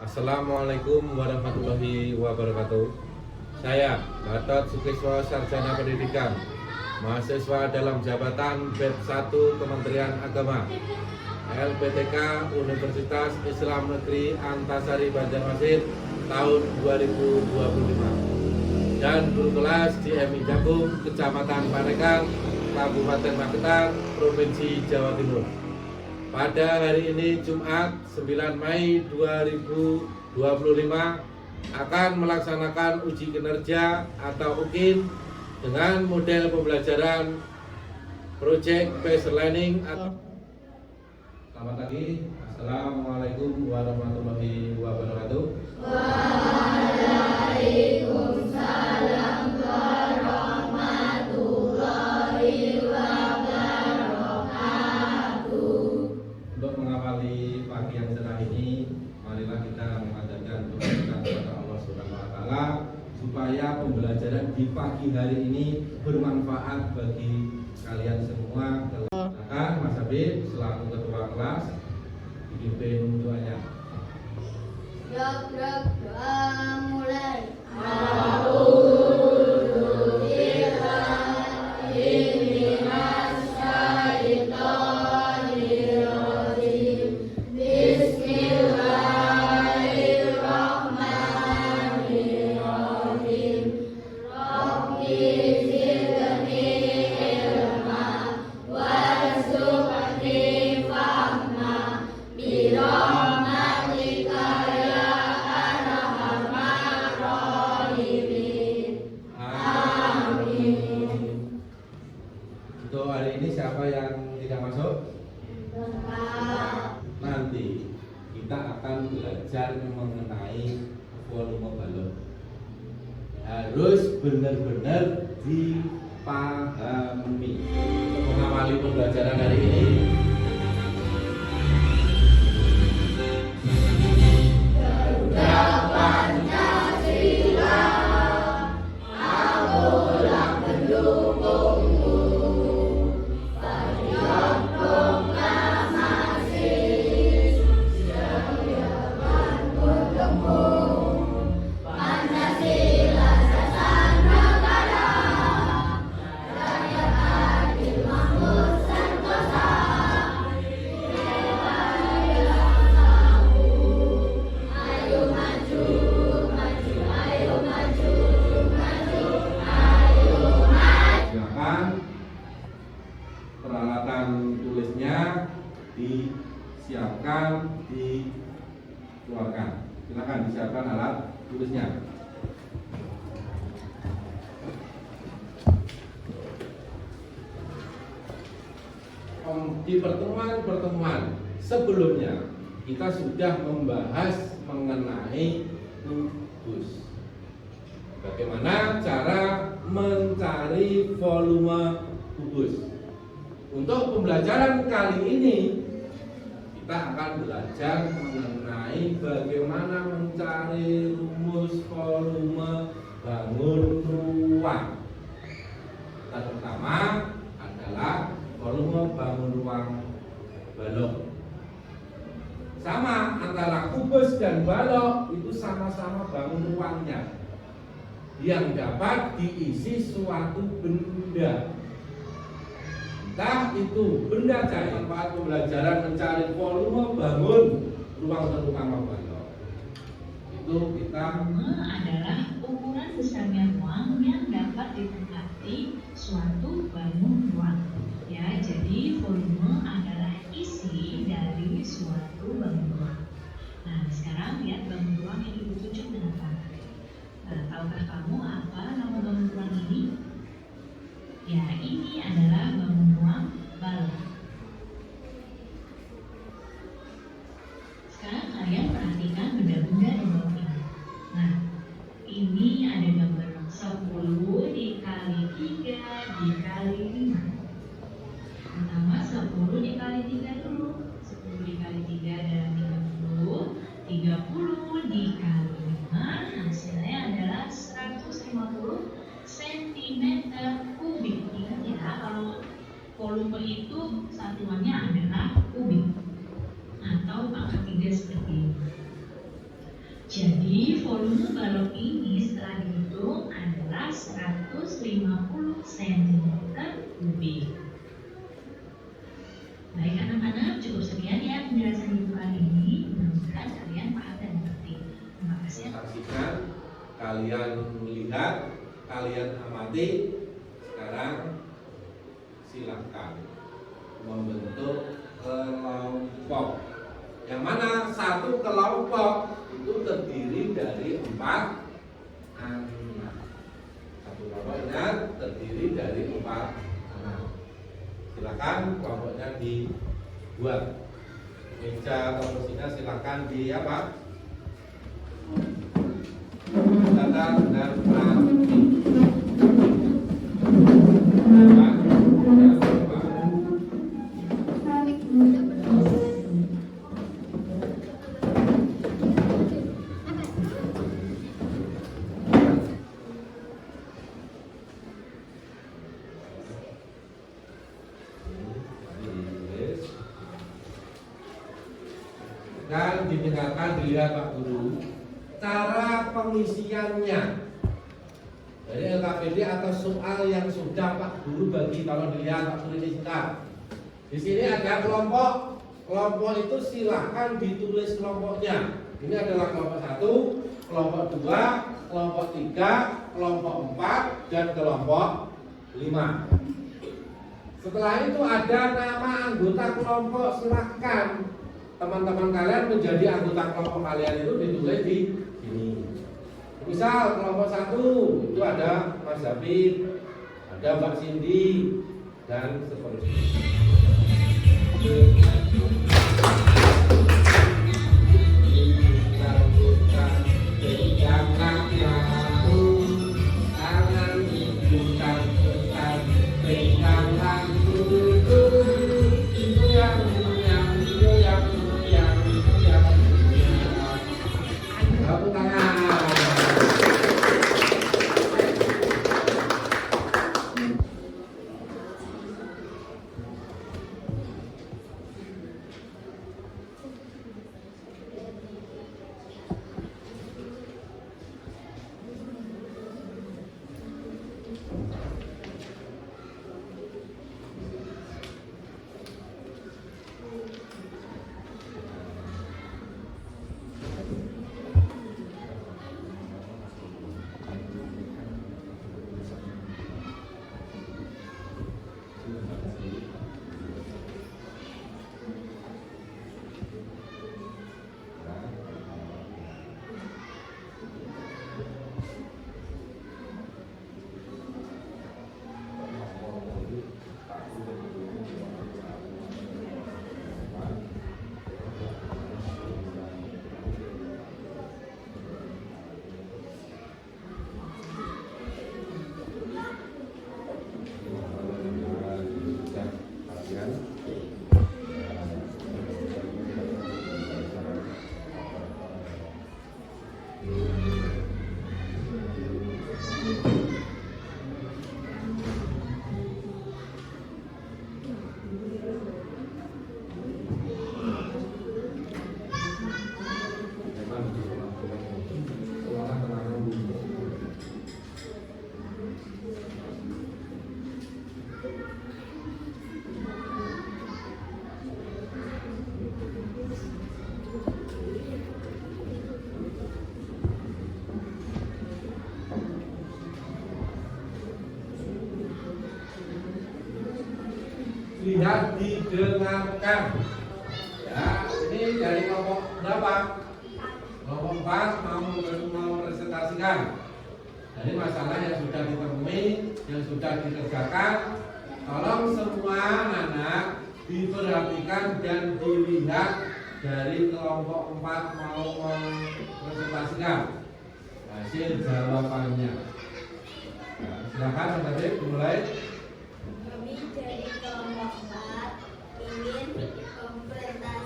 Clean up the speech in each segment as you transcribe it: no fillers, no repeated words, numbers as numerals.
Assalamualaikum warahmatullahi wabarakatuh. Saya Gatot Sukiswa, Sarjana Pendidikan, mahasiswa dalam jabatan BED 1 Kementerian Agama, LPTK Universitas Islam Negeri Antasari Banjarmasin tahun 2025 dan guru kelas di MI Jagung, Kecamatan Panekan, Kabupaten Magetan, Provinsi Jawa Timur. Pada hari ini Jumat 9 Mei 2025 akan melaksanakan uji kinerja atau UKIN dengan model pembelajaran Project Based Learning atau Selamat pagi. Assalamualaikum warahmatullahi wabarakatuh. Waalaikumsalam warahmatullahi wabarakatuh. Untuk mengawali pagi yang cerah ini, marilah kita memanjatkan doa kepada Allah Subhanahu wa taala supaya pembelajaran di pagi hari ini bermanfaat bagi kalian semua. Silakan Mas Habib selaku ketua kelas dipimpin doanya. Doa mulai. Untuk hari ini siapa yang tidak masuk? Nanti kita akan belajar mengenai volume balon. Harus benar-benar dipahami. Untuk mengawali pembelajaran hari ini, peralatan tulisnya disiapkan, dikeluarkan. Silakan disiapkan alat tulisnya. Di pertemuan sebelumnya kita sudah membahas mengenai kubus. Bagaimana cara mencari volume kubus. Untuk pembelajaran kali ini kita akan belajar mengenai bagaimana mencari rumus volume bangun ruang. Terutama adalah volume bangun ruang balok. Sama antara kubus dan balok itu sama-sama bangun ruangnya yang dapat diisi suatu benda. Entah itu benda cair, pembelajaran mencari volume bangun ruang terutama balok. Itu kita adalah ukuran besarnya ruang yang dapat ditempati suatu bangun ruang. Ya, jadi volume adalah isi dari suatu bangun ruang. Nah, sekarang lihat bangun ruang yang ibu tunjuk dengan apa? Tahukah kamu apa nama bangun ruang ini? Ya, ini adalah bangun ruang balok. Sekarang kalian perhatikan benda-benda di bawah ini. Nah, ini ada gambar 10 dikali 3 dikali 5. Pertama 10 dikali 3 dulu. 10 dikali 3 adalah 30. 30 dikali 5 hasilnya adalah 150 cm kubik. Ingat ya, kalau volume itu satuannya adalah kubik atau pangkat 3 seperti ini. Jadi volume balok ini setelah dihitung adalah 150 cm3. Baik anak-anak, cukup sekian ya penjelasan ibu kali ini. Mudah-mudahan kalian paham dan mengerti. Terima kasih. Saksikan, kalian melihat, kalian amati. Sekarang silakan membentuk kelompok. Yang mana satu kelompok itu terdiri dari 4 anak. Satu kelompoknya terdiri dari 4 anak. Silakan kelompoknya dibuat. Meja atau kursinya silakan di apa? Tata dengan rapi. Dan didengarkan, dilihat Pak Guru cara pengisiannya dari LKPD atau soal yang sudah Pak Guru bagi. Kalau dilihat Pak Guru ini sudah di sini ada kelompok. Kelompok itu silahkan ditulis kelompoknya. Ini adalah kelompok 1, kelompok 2, kelompok 3, kelompok 4, dan kelompok 5. Setelah itu ada nama anggota kelompok. Silahkan teman-teman kalian menjadi anggota kelompok kalian itu ditulis di sini. Misal kelompok 1 itu ada Mas Zabib, ada Mbak Cindy, dan seterusnya. Lihat, didengarkan. Ya, ini dari kelompok berapa? Kelompok 4 mau presentasikan. Dari masalah yang sudah ditemui, yang sudah dikerjakan. Tolong semua anak diperhatikan dan dilihat dari kelompok 4 mau presentasikan hasil jawabannya. Nah, silakan Mas Adib dimulai. Kami dari kelompok 4 ingin mempresentasikan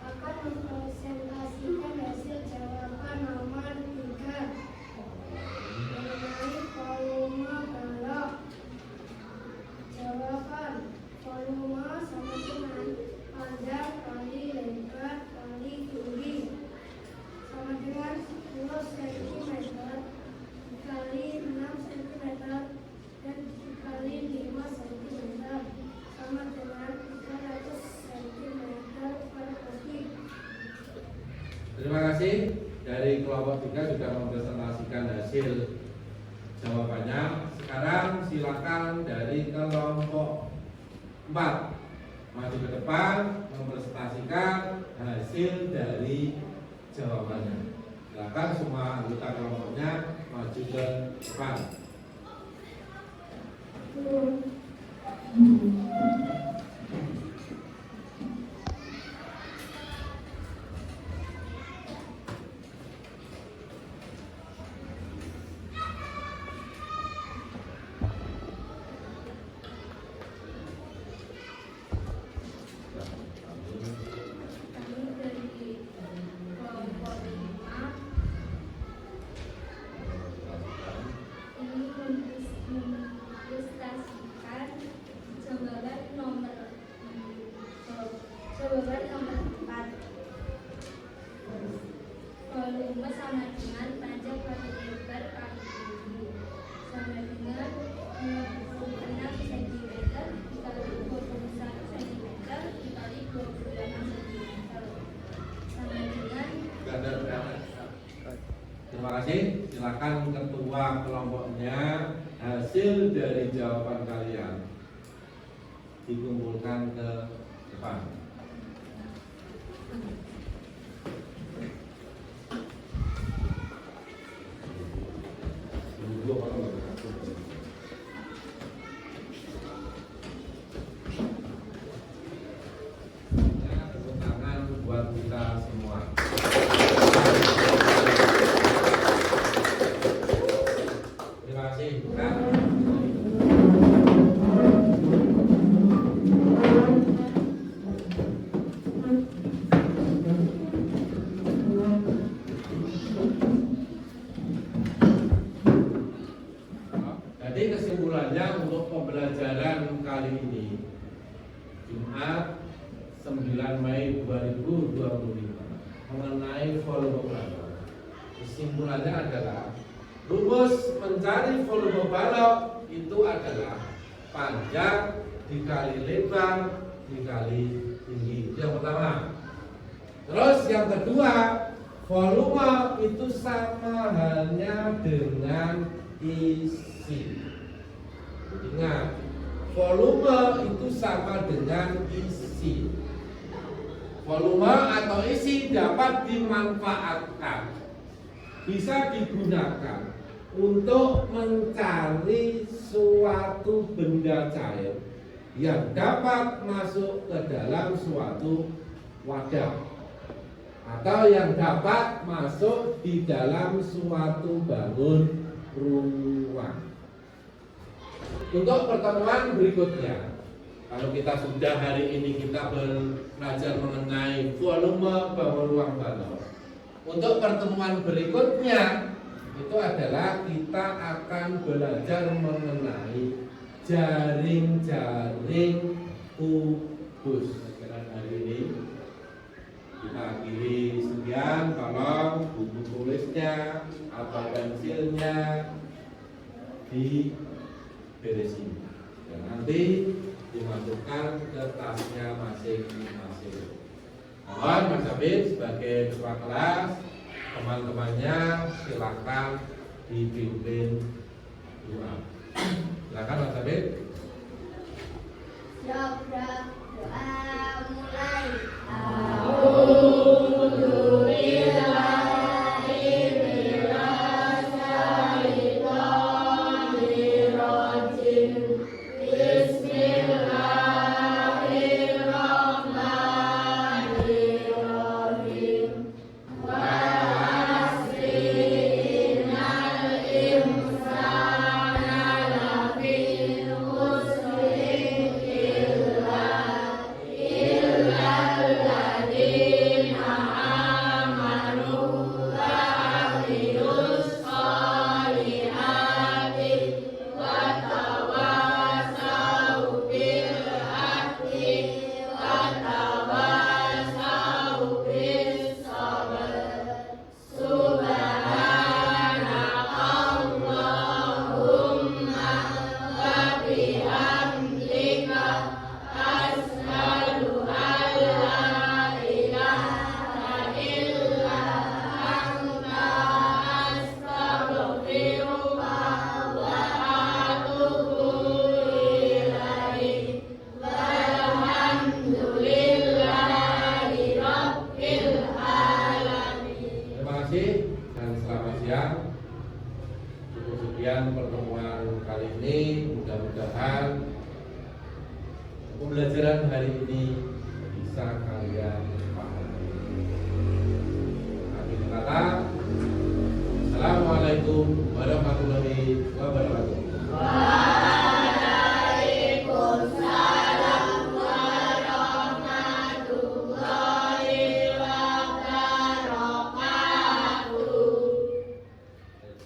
akan mempresentasikan kelompok 3 sudah mempresentasikan hasil jawabannya. Sekarang silakan dari kelompok 4 maju ke depan mempresentasikan hasil dari jawabannya. Silakan semua anggota kelompoknya maju ke depan. Jawaban nomor 4. Volume sama dengan panjang kali lebar kali tinggi sama dengan 66 cm dikali 21 cm dikali 28 cm sama dengan. Terima kasih. Silakan ketua kelompoknya hasil dari jawaban kalian dikumpulkan ke depan. Tepuk tangan buat kita semua. Terima kasih. Jadi kesimpulannya untuk pembelajaran kali ini Jumat 9 Mei 2025 mengenai volume balok. Kesimpulannya adalah rumus mencari volume balok itu adalah panjang dikali lebar dikali tinggi. Itu yang pertama. Terus yang kedua, volume itu sama halnya dengan isi. Ingat, volume itu sama dengan isi. Volume atau isi dapat dimanfaatkan, bisa digunakan untuk mencari suatu benda cair yang dapat masuk ke dalam suatu wadah atau yang dapat masuk di dalam suatu bangun ruang. Untuk pertemuan berikutnya, kalau kita sudah hari ini kita belajar mengenai volume bangun ruang balok. Untuk pertemuan berikutnya itu adalah kita akan belajar mengenai jaring-jaring kubus. Hari ini kita akhiri sekian. Tolong buku tulisnya atau pensilnya diberesin dan nanti dimasukkan ke tasnya masing-masing. Mohon Mas Habib sebagai ketua kelas, teman-temannya silakan dipimpin doa. Silakan Mas Habib. Doa mulai. pembelajaran hari ini bisa kalian